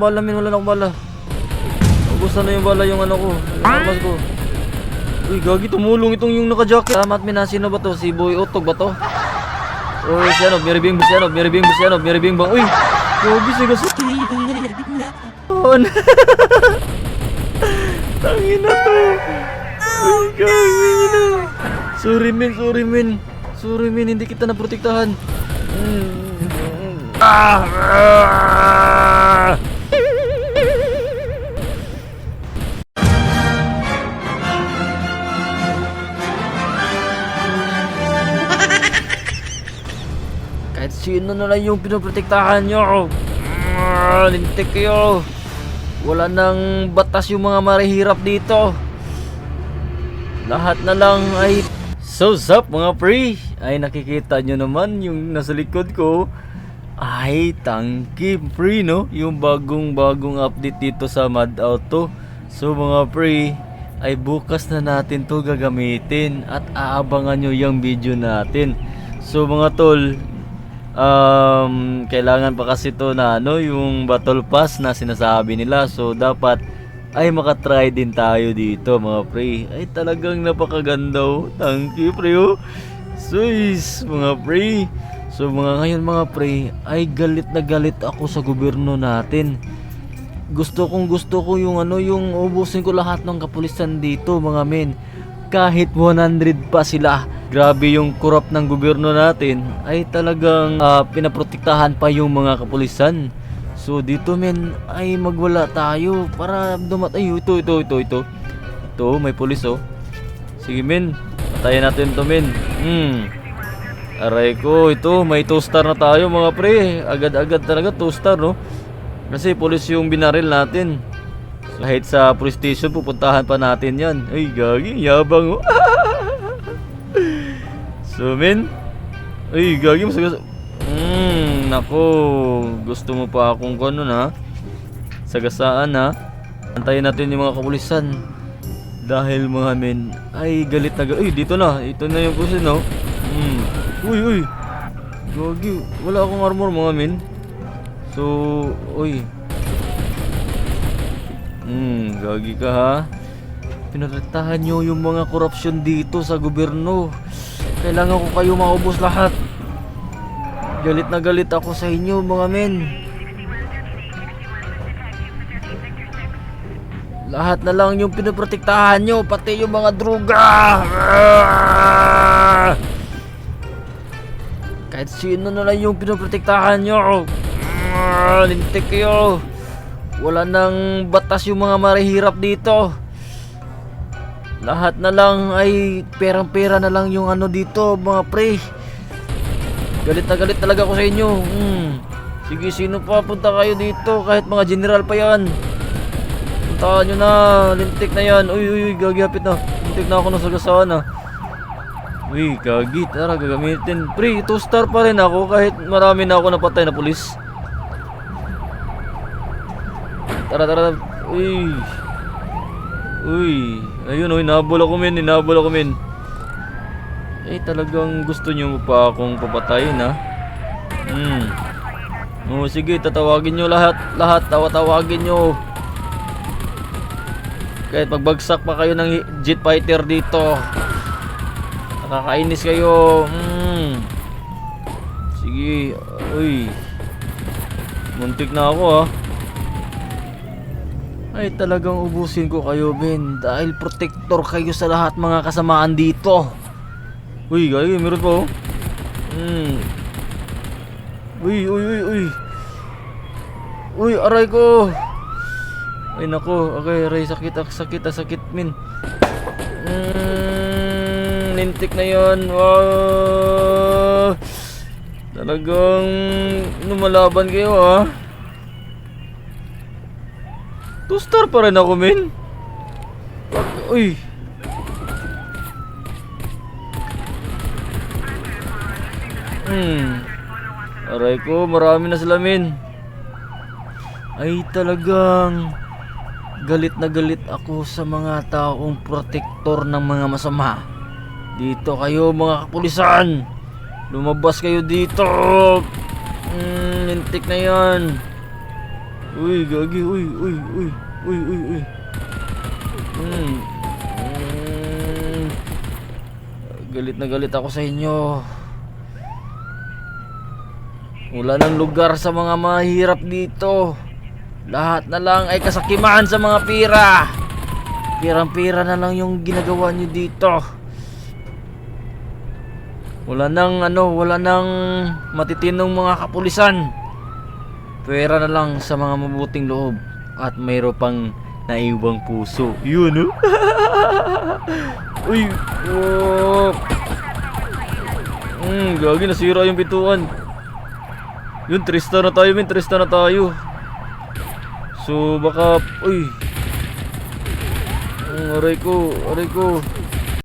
Bala min, wala na akong bala. Ubusan na yung bala yung ano ko, yung armas ko. Uy, gagi, tumulong itong yung naka-jacket. Salamat min, sino ba to? Si Boy Utog ba to? Uy, si ano, Meribing, si ano, Meribing, si ano, Meribing bang? Uy, gagi, siga sa... Tangin na to. Uy, gagi na. Sorry men, hindi kita naprotektahan. Kahit sino na lang yung pinoprotektahan nyo. Lintik kayo. Wala nang batas yung mga marihirap dito. Lahat na lang ay... So sup mga pre? Ay nakikita nyo naman yung nasa likod ko. Ay tangki pre no? Yung bagong update dito sa Mad Auto. So mga pre, ay bukas na natin to gagamitin. At aabangan nyo yung video natin. So mga tol, kailangan pa kasi to na ano, yung battle pass na sinasabi nila. So dapat ay makatry din tayo dito mga pre. Ay talagang napakaganda oh. Thank you pre oh. Sus mga pre. So ngayon mga pre, ay galit na galit ako sa gobyerno natin. Gusto ko yung ano, yung ubusin ko lahat ng kapulisan dito mga men. Kahit 100 pa sila. Grabe yung corrupt ng gobyerno natin. Ay talagang pinaprotektahan pa yung mga kapulisan. So dito men ay magwala tayo para dumatay. Ito. Ito may pulis oh. Sige men, patayin natin to men. Aray ko, ito may 2 star na tayo mga pre. Agad-agad talaga 2 star no. Kasi pulis yung binaril natin. Kahit sa police station pupuntahan pa natin yan. Ay gagi, yabang oh. So men, ay gagi masagas. Nako, gusto mo pa akong kano na sagasaan ha. Antayin natin yung mga kapulisan. Dahil mga men ay galit na galit. Uy, dito na. Ito na yung pulis no. Uy. Gagi, wala akong armor mga men. So, uy. Gagi ka ha. Pinaretahan nyo yung mga korupsyon dito sa gobyerno. Kailangan ko kayo maubos lahat. Galit na galit ako sa inyo mga men. Lahat na lang yung pinoprotektahan nyo, pati yung mga droga. Kahit sino na lang yung pinoprotektahan nyo. Lintik kayo. Wala nang batas yung mga marihirap dito. Lahat na lang ay perang-pera na lang yung ano dito mga pre. Galit na galit talaga ako sa inyo. Sige, sino pa? Punta kayo dito. Kahit mga general pa yan. Puntahan nyo na. Lintik na yan. Uy, gagi, hapit na. Lintik na ako ng sagasaan ah. Uy, gagi. Tara, gagamitin. Pre, 2 star pa rin ako. Kahit marami na ako napatay na pulis. Tara. Uy. Ayun, hinabol ako men. Eh talagang gusto nyo pa akong papatayin ha. Sige, tatawagin nyo lahat. Tawagin nyo. Kahit magbagsak pa kayo ng jet fighter dito. Nakakainis kayo. Sige. Uy. Muntik na ako ha. Ay talagang ubusin ko kayo Ben. Dahil protector kayo sa lahat mga kasamaan dito. Uy, gagi, meron pa oh. Uy. Uy, aray ko. Ay nako, okay, aray, sakit min. Lintik na yon. Wow. Talagang lumalaban kayo ha. 2 star pa rin ako min. Uy. Aray ko, marami na sila min. Ay talagang galit na galit ako sa mga taong protektor ng mga masama. Dito kayo mga kapulisan. Lumabas kayo dito. Lintik na yan. Uy, gagi, uy, uy, uy, uy, uy, uy. Hmm. Hmm. Galit na galit ako sa inyo. Wala nang lugar sa mga mahirap dito. Lahat na lang ay kasakiman sa mga pira. Pirang-pira na lang yung ginagawa nyo dito. Wala nang matitinong mga kapulisan. Pera na lang sa mga mabuting loob. At mayro pang naiwang puso. Yun, oh. Uy, oh. Gagi, nasira yung pintuan. Yun, trista na tayo, men. Trista na tayo. So, baka... Uy. Aray ko.